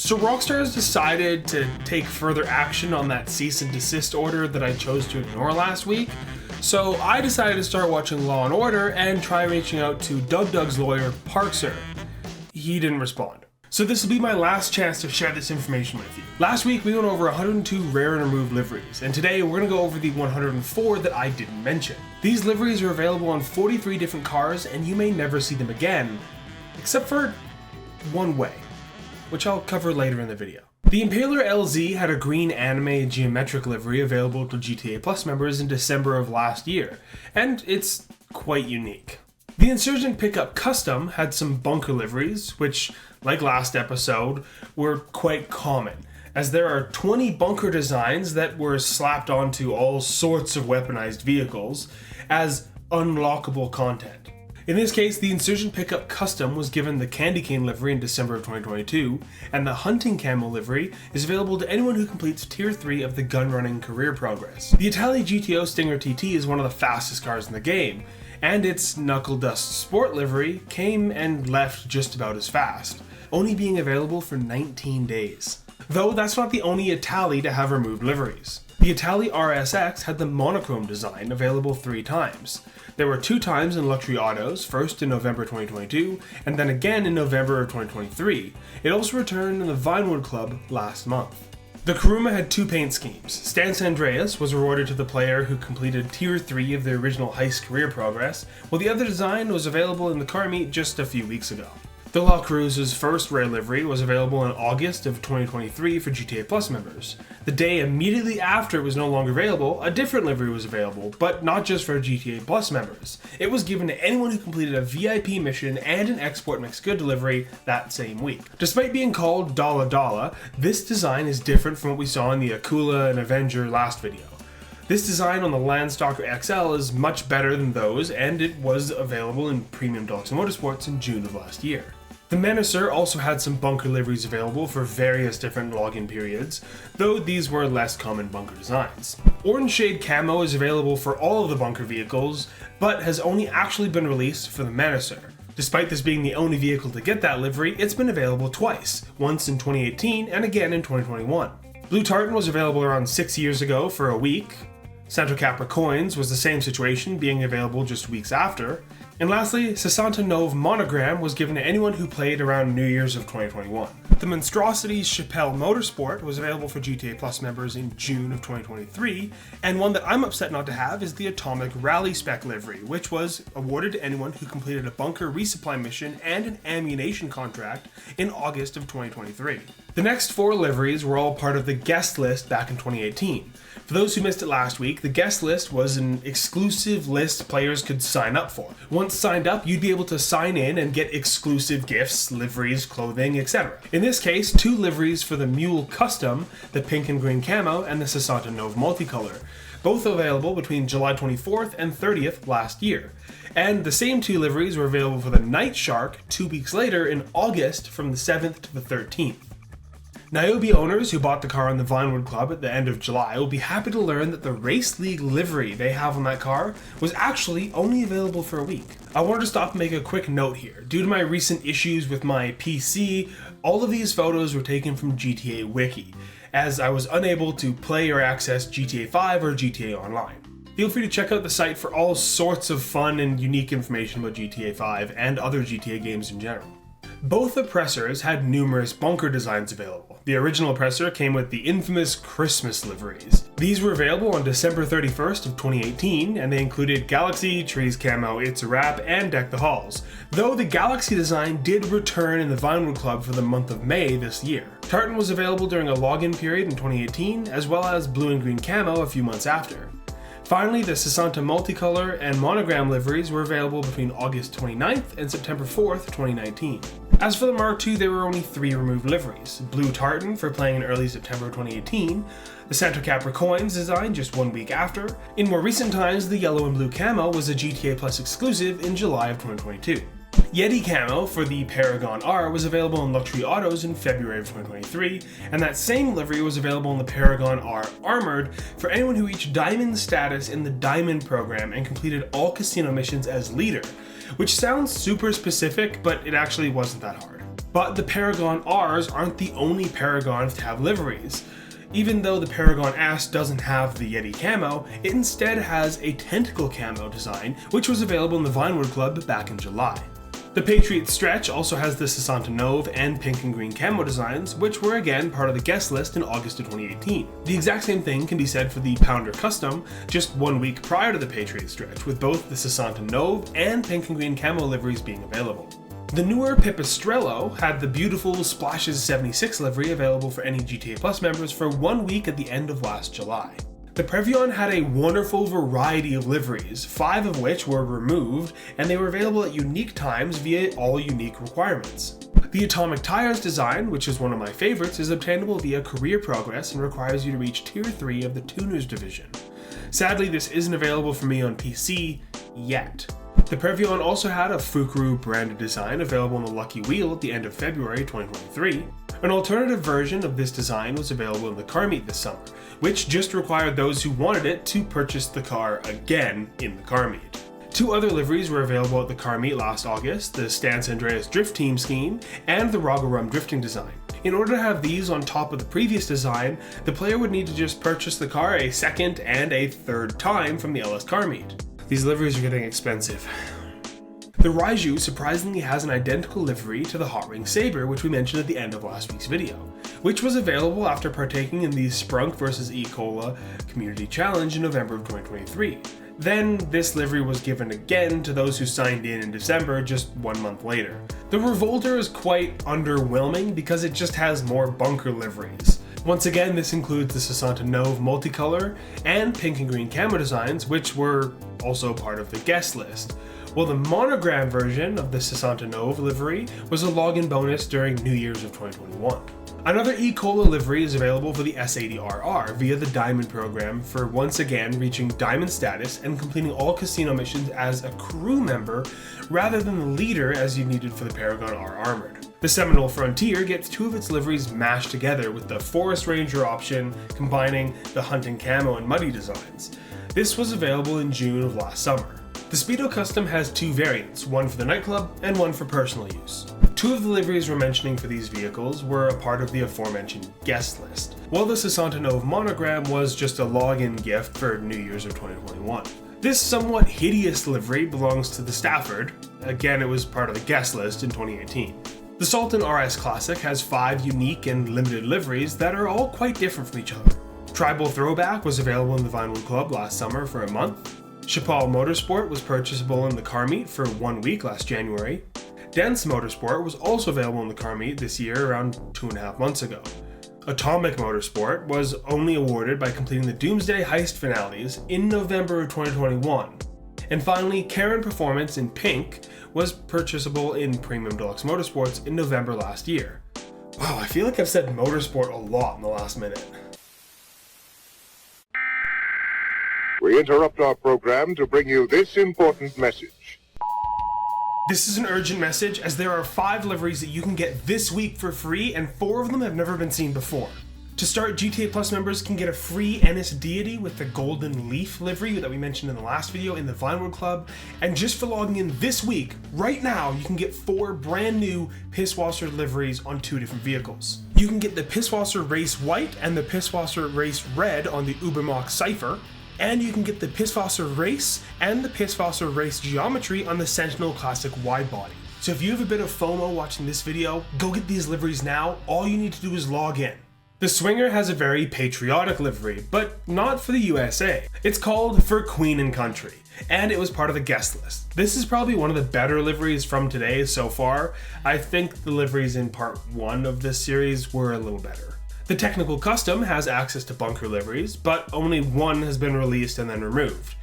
So Rockstar has decided to take further action on that cease and desist order that I chose to ignore last week. So I decided to start watching Law & Order and try reaching out to Doug's lawyer, Parkser. He didn't respond. So this will be my last chance to share this information with you. Last week we went over 102 Rare and Removed Liveries, and today we're going to go over the 104 that I didn't mention. These liveries are available on 43 different cars, and you may never see them again, except for one way, which I'll cover later in the video. The Impaler LZ had a green anime geometric livery available to GTA Plus members in December of last year, and it's quite unique. The Insurgent Pickup Custom had some bunker liveries, which, like last episode, were quite common, as there are 20 bunker designs that were slapped onto all sorts of weaponized vehicles as unlockable content. In this case, the Insurgent Pickup Custom was given the Candy Cane livery in December of 2022, and the Hunting Camo livery is available to anyone who completes Tier 3 of the Gun Running Career Progress. The Italy GTO Stinger TT is one of the fastest cars in the game, and its Knuckle Dust Sport livery came and left just about as fast, only being available for 19 days. Though that's not the only Italy to have removed liveries. The Italy RSX had the monochrome design available 3 times. There were 2 times in Luxury Autos, first in November 2022, and then again in November of 2023. It also returned in the Vinewood Club last month. The Kuruma had 2 paint schemes. Stance Andreas was awarded to the player who completed Tier 3 of the original Heist Career Progress, while the other design was available in the car meet just a few weeks ago. The La Cruz's first rare livery was available in August of 2023 for GTA Plus members. The day immediately after it was no longer available, a different livery was available, but not just for GTA Plus members. It was given to anyone who completed a VIP mission and an export mixed good delivery that same week. Despite being called Dala Dala, this design is different from what we saw in the Akula and Avenger last video. This design on the Landstalker XL is much better than those, and it was available in Premium Deluxe Motorsports in June of last year. The Menacer also had some bunker liveries available for various different login periods, though these were less common bunker designs. Orange Shade Camo is available for all of the bunker vehicles, but has only actually been released for the Menacer. Despite this being the only vehicle to get that livery, it's been available twice, once in 2018 and again in 2021. Blue Tartan was available around 6 years ago for a week. Santo Capra Coins was the same situation, being available just weeks after. And lastly, 69 Monogram was given to anyone who played around New Year's of 2021. The Monstrosities Chappelle Motorsport was available for GTA Plus members in June of 2023, and one that I'm upset not to have is the Atomic Rally Spec livery, which was awarded to anyone who completed a bunker resupply mission and an ammunition contract in August of 2023. The next 4 liveries were all part of the guest list back in 2018. For those who missed it last week, the guest list was an exclusive list players could sign up for. Once signed up, you'd be able to sign in and get exclusive gifts, liveries, clothing, etc. In this case, 2 liveries for the Mule Custom, the pink and green camo, and the 69 Multicolor, both available between July 24th and 30th last year. And the same 2 liveries were available for the Night Shark 2 weeks later in August from the 7th to the 13th. Niobe owners who bought the car on the Vinewood Club at the end of July will be happy to learn that the Race League livery they have on that car was actually only available for a week. I wanted to stop and make a quick note here. Due to my recent issues with my PC, all of these photos were taken from GTA Wiki, as I was unable to play or access GTA 5 or GTA Online. Feel free to check out the site for all sorts of fun and unique information about GTA 5 and other GTA games in general. Both oppressors had numerous bunker designs available. The original oppressor came with the infamous Christmas liveries. These were available on December 31st of 2018, and they included Galaxy, Trees Camo, It's a Wrap, and Deck the Halls, though the Galaxy design did return in the Vinewood Club for the month of May this year. Tartan was available during a login period in 2018, as well as Blue and Green Camo a few months after. Finally, the 69 Multicolor and Monogram liveries were available between August 29th and September 4th, 2019. As for the Mark II, there were only 3 removed liveries. Blue Tartan for playing in early September 2018, the Santo Capra Coins design just 1 week after. In more recent times, the yellow and blue camo was a GTA Plus exclusive in July of 2022. Yeti Camo for the Paragon R was available in Luxury Autos in February of 2023, and that same livery was available in the Paragon R Armored for anyone who reached Diamond status in the Diamond program and completed all casino missions as leader, which sounds super specific, but it actually wasn't that hard. But the Paragon Rs aren't the only Paragons to have liveries. Even though the Paragon S doesn't have the Yeti camo, it instead has a tentacle camo design, which was available in the Vinewood Club back in July. The Patriot Stretch also has the Sessanta Nove and pink and green camo designs, which were again part of the guest list in August of 2018. The exact same thing can be said for the Pounder Custom, just 1 week prior to the Patriot Stretch, with both the Sessanta Nove and pink and green camo liveries being available. The newer Pipistrello had the beautiful Splashes 76 livery available for any GTA Plus members for 1 week at the end of last July. The Previon had a wonderful variety of liveries, 5 of which were removed, and they were available at unique times via all unique requirements. The Atomic Tires design, which is one of my favorites, is obtainable via career progress and requires you to reach Tier 3 of the Tuners division. Sadly, this isn't available for me on PC yet. The Previon also had a Fukuru branded design available on the Lucky Wheel at the end of February 2023. An alternative version of this design was available in the car meet this summer, which just required those who wanted it to purchase the car again in the car meet. 2 other liveries were available at the car meet last August, the Stance Andreas Drift Team scheme and the Ragarum drifting design. In order to have these on top of the previous design, the player would need to just purchase the car a second and a third time from the LS car meet. These liveries are getting expensive. The Raiju surprisingly has an identical livery to the Hot Ring Saber, which we mentioned at the end of last week's video, which was available after partaking in the Sprunk vs. E-Cola Community Challenge in November of 2023. Then this livery was given again to those who signed in December, just 1 month later. The Revolter is quite underwhelming because it just has more bunker liveries. Once again, this includes the Sessanta Nove multicolor and pink and green camo designs, which were also part of the guest list. While the monogram version of the Sessanta Nove livery was a login bonus during New Year's of 2021. Another E-Cola livery is available for the S-80RR via the Diamond program for once again reaching Diamond status and completing all casino missions as a crew member rather than the leader as you needed for the Paragon R Armored. The Seminole Frontier gets 2 of its liveries mashed together with the Forest Ranger option combining the Hunting Camo and Muddy designs. This was available in June of last summer. The Speedo Custom has 2 variants, one for the nightclub and one for personal use. 2 of the liveries we're mentioning for these vehicles were a part of the aforementioned guest list, while the Sessanta Nove monogram was just a login gift for New Year's of 2021. This somewhat hideous livery belongs to the Stafford. Again, it was part of the guest list in 2018. The Sultan RS Classic has 5 unique and limited liveries that are all quite different from each other. Tribal Throwback was available in the Vinewood Club last summer for a month. Chapal Motorsport was purchasable in the car meet for 1 week last January. Dense Motorsport was also available in the car meet this year around 2.5 months ago. Atomic Motorsport was only awarded by completing the Doomsday Heist finales in November of 2021. And finally, Karen Performance in pink was purchasable in Premium Deluxe Motorsports in November last year. Wow, I feel like I've said motorsport a lot in the last minute. We interrupt our program to bring you this important message. This is an urgent message as there are 5 liveries that you can get this week for free and 4 of them have never been seen before. To start, GTA Plus members can get a free Ennis Deity with the Golden Leaf livery that we mentioned in the last video in the Vinewood Club. And just for logging in this week, right now, you can get 4 brand new Pisswasser liveries on 2 different vehicles. You can get the Pisswasser Race White and the Pisswasser Race Red on the Ubermacht Cypher. And you can get the Pisswasser Race and the Pisswasser Race Geometry on the Sentinel Classic Wide Body. So if you have a bit of FOMO watching this video, go get these liveries now. All you need to do is log in. The Swinger has a very patriotic livery, but not for the USA. It's called For Queen and Country, and it was part of the guest list. This is probably one of the better liveries from today so far. I think the liveries in part 1 of this series were a little better. The Technical Custom has access to bunker liveries, but only 1 has been released and then removed.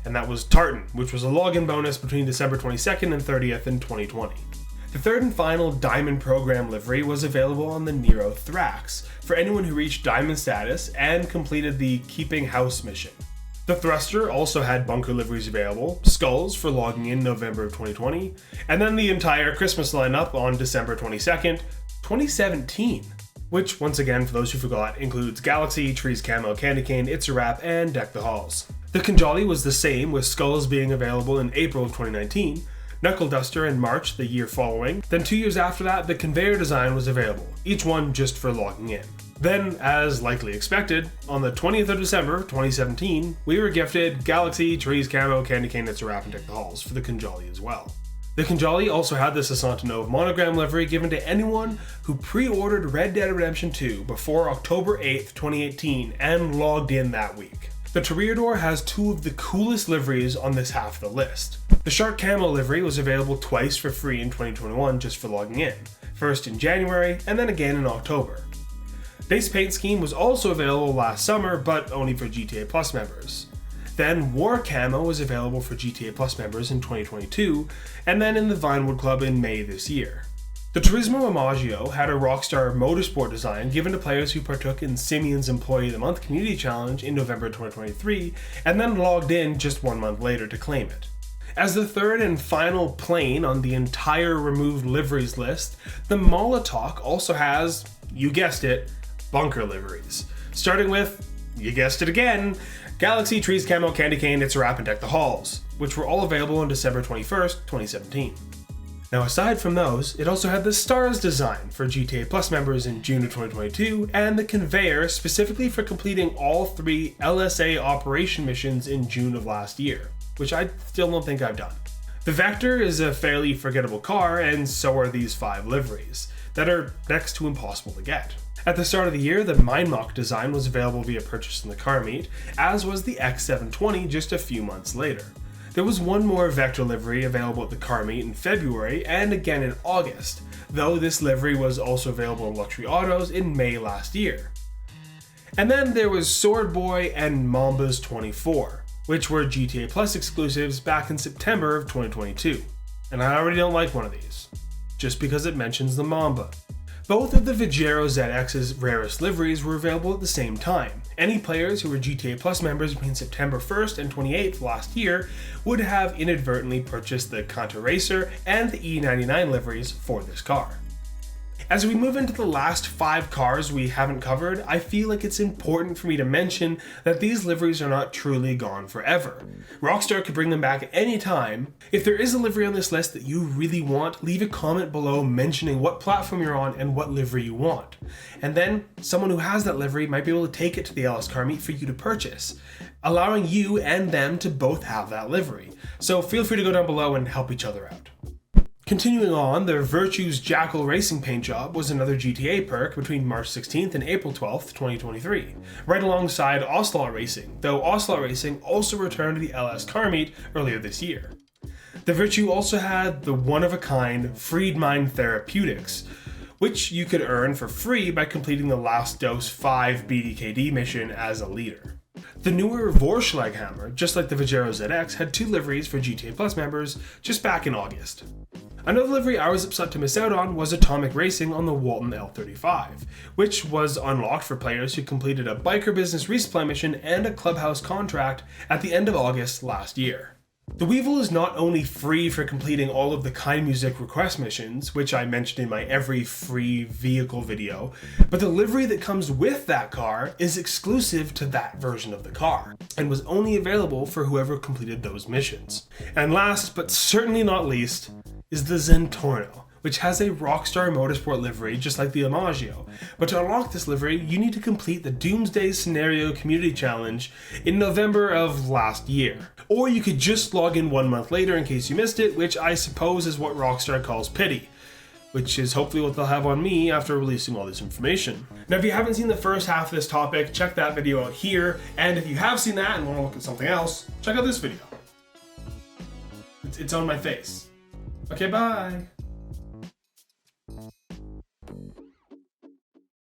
And that was Tartan, which was a login bonus between December 22nd and 30th in 2020. The third and final Diamond Program livery was available on the Nero Thrax for anyone who reached Diamond status and completed the Keeping House mission. The Thruster also had bunker liveries available, Skulls for logging in November of 2020, and then the entire Christmas lineup on December 22nd, 2017. Which, once again, for those who forgot, includes Galaxy, Trees Camo, Candy Cane, It's a Wrap, and Deck the Halls. The Kanjali was the same, with Skulls being available in April of 2019, Knuckle Duster in March the year following. Then 2 years after that, the Conveyor design was available, each one just for logging in. Then, as likely expected, on the 20th of December 2017, we were gifted Galaxy, Trees Camo, Candy Cane, It's a Wrap, and Deck the Halls for the Conjolly as well. The Conjolly also had the Sasantanov monogram livery given to anyone who pre-ordered Red Dead Redemption 2 before October 8th, 2018 and logged in that week. The Toreador has two of the coolest liveries on this half of the list. The Shark Camo livery was available twice for free in 2021 just for logging in, first in January and then again in October. Base paint scheme was also available last summer, but only for GTA Plus members. Then War Camo was available for GTA Plus members in 2022, and then in the Vinewood Club in May this year. The Turismo Imaggio had a Rockstar Motorsport design given to players who partook in Simeon's Employee of the Month Community Challenge in November 2023, and then logged in just 1 month later to claim it. As the third and final plane on the entire removed liveries list, the Molotov also has, you guessed it, bunker liveries. Starting with, you guessed it again, Galaxy, Trees Camo, Candy Cane, It's a Wrap, and Deck the Halls, which were all available on December 21st, 2017. Now aside from those, it also had the Stars design for GTA Plus members in June of 2022, and the Conveyor specifically for completing all 3 LSA operation missions in June of last year, which I still don't think I've done. The Vector is a fairly forgettable car, and so are these 5 liveries, that are next to impossible to get. At the start of the year, the Mindmock design was available via purchase in the car meet, as was the X720 just a few months later. There was one more Vector livery available at the car meet in February and again in August, though this livery was also available in Luxury Autos in May last year. And then there was Sword Boy and Mambas 24, which were GTA Plus exclusives back in September of 2022. And I already don't like one of these, just because it mentions the Mamba. Both of the Vigero ZX's rarest liveries were available at the same time. Any players who were GTA Plus members between September 1st and 28th last year would have inadvertently purchased the Conta Racer and the E99 liveries for this car. As we move into the last 5 cars we haven't covered, I feel like it's important for me to mention that these liveries are not truly gone forever. Rockstar could bring them back at any time. If there is a livery on this list that you really want, leave a comment below mentioning what platform you're on and what livery you want. And then someone who has that livery might be able to take it to the LS car meet for you to purchase, allowing you and them to both have that livery. So feel free to go down below and help each other out. Continuing on, the Virtue's Jackal Racing paint job was another GTA perk between March 16th and April 12th, 2023, right alongside Ocelot Racing, though Ocelot Racing also returned to the LS car meet earlier this year. The Virtue also had the one-of-a-kind Freedmind Therapeutics, which you could earn for free by completing the Last Dose 5 BDKD mission as a leader. The newer Vorschlaghammer, just like the Vigero ZX, had 2 liveries for GTA Plus members just back in August. Another livery I was upset to miss out on was Atomic Racing on the Walton L35, which was unlocked for players who completed a biker business resupply mission and a clubhouse contract at the end of August last year. The Weevil is not only free for completing all of the Kind Music request missions, which I mentioned in my every free vehicle video, but the livery that comes with that car is exclusive to that version of the car, and was only available for whoever completed those missions. And last, but certainly not least, is the Zentorno, which has a Rockstar Motorsport livery just like the Imaggio. But to unlock this livery, you need to complete the Doomsday Scenario Community Challenge in November of last year. Or you could just log in 1 month later in case you missed it, which I suppose is what Rockstar calls pity, which is hopefully what they'll have on me after releasing all this information. Now if you haven't seen the first half of this topic, check that video out here, and if you have seen that and want to look at something else, check out this video. It's on my face. Okay, bye!